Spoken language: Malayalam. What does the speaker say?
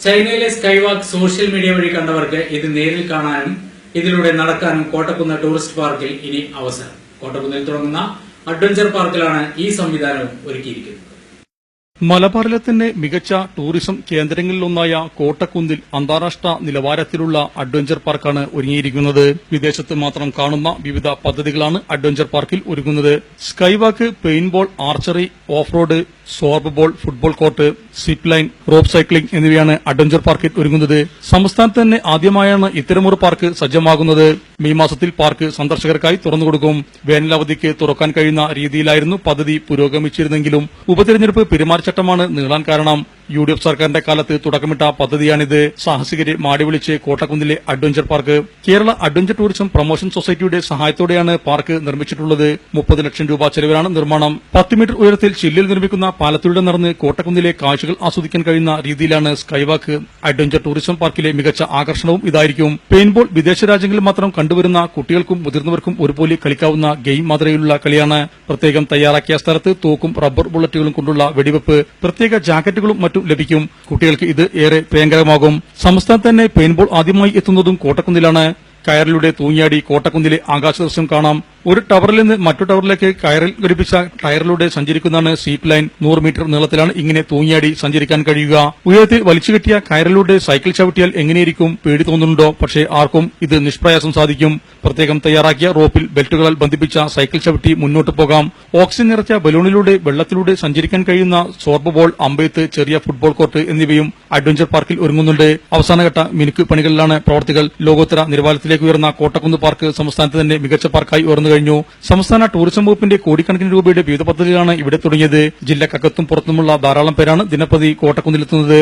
ചൈനയിലെ സ്കൈവാക്ക് സോഷ്യൽ മീഡിയ വഴി കണ്ടവർക്ക് ഇത് നേരിൽ കാണാനും ഇതിലൂടെ നടക്കാനും കോട്ടക്കുന്ന് ടൂറിസ്റ്റ് പാർക്കിൽ ഇനി അവസരം. കോട്ടക്കുന്നിൽ തുടങ്ങുന്ന അഡ്വഞ്ചർ പാർക്കിലാണ് ഈ സംവിധാനവും ഒരുക്കിയിരിക്കുന്നത്. മലബാറിലെ തന്നെ മികച്ച ടൂറിസം കേന്ദ്രങ്ങളിലൊന്നായ കോട്ടക്കുന്നിൽ അന്താരാഷ്ട്ര നിലവാരത്തിലുള്ള അഡ്വഞ്ചർ പാർക്കാണ് ഒരുങ്ങിയിരിക്കുന്നത്. വിദേശത്ത് മാത്രം കാണുന്ന വിവിധ പദ്ധതികളാണ് അഡ്വഞ്ചർ പാർക്കിൽ ഒരുങ്ങുന്നത്. Skywalk, paintball, archery, off road, zorb ball, football court, zip line, rope cycling എന്നിവയാണ് അഡ്വഞ്ചർ പാർക്കിൽ ഒരുങ്ങുന്നത്. സംസ്ഥാനത്ത് തന്നെ ആദ്യമായാണ് ഇത്തരമൊരു പാർക്ക് സജ്ജമാകുന്നത്. മെയ് മാസത്തിൽ പാർക്ക് സന്ദർശകർക്കായി തുറന്നുകൊടുക്കും. വേനലവധിക്ക് തുറക്കാൻ കഴിയുന്ന രീതിയിലായിരുന്നു പദ്ധതി പുരോഗമിച്ചിരുന്നെങ്കിലും ഉപതെരഞ്ഞെടുപ്പ് പെരുമാറ്റച്ചട്ടമാണ് നീളാൻ കാരണം. UDF സർക്കാരിന്റെ കാലത്ത് തുടക്കമിട്ട പദ്ധതിയാണിത്. സാഹസികരെ മാടി വിളിച്ച് കോട്ടക്കുന്നിലെ adventure park. Kerala adventure tourism promotion സൊസൈറ്റിയുടെ സഹായത്തോടെയാണ് പാർക്ക് നിർമ്മിച്ചിട്ടുള്ളത്. 30 ലക്ഷം രൂപ ചെലവിലാണ് നിർമ്മാണം. 10 മീറ്റർ ഉയരത്തിൽ ചില്ലിൽ നിർമ്മിക്കുന്ന പാലത്തിലൂടെ നടന്ന് കോട്ടക്കുന്നിലെ കാഴ്ചകൾ ആസ്വദിക്കാൻ കഴിയുന്ന രീതിയിലാണ് സ്കൈവാക്ക്. അഡ്വഞ്ചർ ടൂറിസം പാർക്കിലെ മികച്ച ആകർഷണവും ഇതായിരിക്കും. പെയിന്റ്ബോൾ വിദേശ രാജ്യങ്ങളിൽ മാത്രം കണ്ടുവരുന്ന കുട്ടികൾക്കും മുതിർന്നവർക്കും ഒരുപോലെ കളിക്കാവുന്ന ഗെയിം മാതൃകയിലുള്ള കളിയാണ്. പ്രത്യേകം തയ്യാറാക്കിയ സ്ഥലത്ത് തോക്കും റബ്ബർ ബുള്ളറ്റുകളും കൊണ്ടുള്ള വെടിവെപ്പ്, പ്രത്യേക ജാക്കറ്റുകളും മറ്റും ലഭിക്കും. കുട്ടികൾക്ക് ഇത് ഏറെ പ്രിയങ്കരമാകും. സംസ്ഥാനത്ത് തന്നെ പെയിന്റ്ബോൾ ആദ്യമായി എത്തുന്നതും കോട്ടക്കുന്നിലാണ്. കയറിലൂടെ തൂങ്ങിയാടി കോട്ടക്കുന്നിലെ ആകാശ ദൃശ്യം കാണാം. ഒരു ടവറിൽ നിന്ന് മറ്റു ടവറിലേക്ക് കയറിൽ ഘടിപ്പിച്ച ടയറിലൂടെ സഞ്ചരിക്കുന്നതാണ് സീപ്പ് ലൈൻ. 100 മീറ്റർ നീളത്തിലാണ് ഇങ്ങനെ തൂങ്ങിയാടി സഞ്ചരിക്കാൻ കഴിയുക. ഉയരത്തിൽ വലിച്ചുകെട്ടിയ കയറിലൂടെ സൈക്കിൾ ചവിട്ടിയാൽ എങ്ങനെയിരിക്കും? പേടി തോന്നുന്നുണ്ടോ? പക്ഷേ ആർക്കും ഇത് നിഷ്പ്രയാസം സാധിക്കും. പ്രത്യേകം തയ്യാറാക്കിയ റോപ്പിൽ ബെൽറ്റുകളാൽ ബന്ധിപ്പിച്ച സൈക്കിൾ ചവിട്ടി മുന്നോട്ട് പോകാം. ഓക്സിജൻ നിറച്ച ബലൂണിലൂടെ വെള്ളത്തിലൂടെ സഞ്ചരിക്കാൻ കഴിയുന്ന സോർബ് ബോൾ, അമ്പെയ്ത്ത്, ചെറിയ ഫുട്ബോൾ കോർട്ട് എന്നിവയും അഡ്വഞ്ചർ പാർക്കിൽ ഒരുങ്ങുന്നുണ്ട്. അവസാനഘട്ട മിനുക്ക് പണികളിലാണ് പ്രവർത്തികൾ. ലോകോത്തര നിലവാരത്തിലേക്ക് ഉയർന്ന കോട്ടക്കുന്ന് പാർക്ക് സംസ്ഥാനത്ത് തന്നെ മികച്ച പാർക്കായി ഉയർന്നു കഴിഞ്ഞു. സംസ്ഥാന ടൂറിസം വകുപ്പിന്റെ കോടിക്കണക്കിന് രൂപയുടെ വിവിധ പദ്ധതികളാണ് ഇവിടെ തുടങ്ങിയത്. ജില്ലക്കകത്തും പുറത്തുമുള്ള ധാരാളം പേരാണ് ദിനപ്രതി കോട്ടക്കുന്നിലെത്തുന്നത്.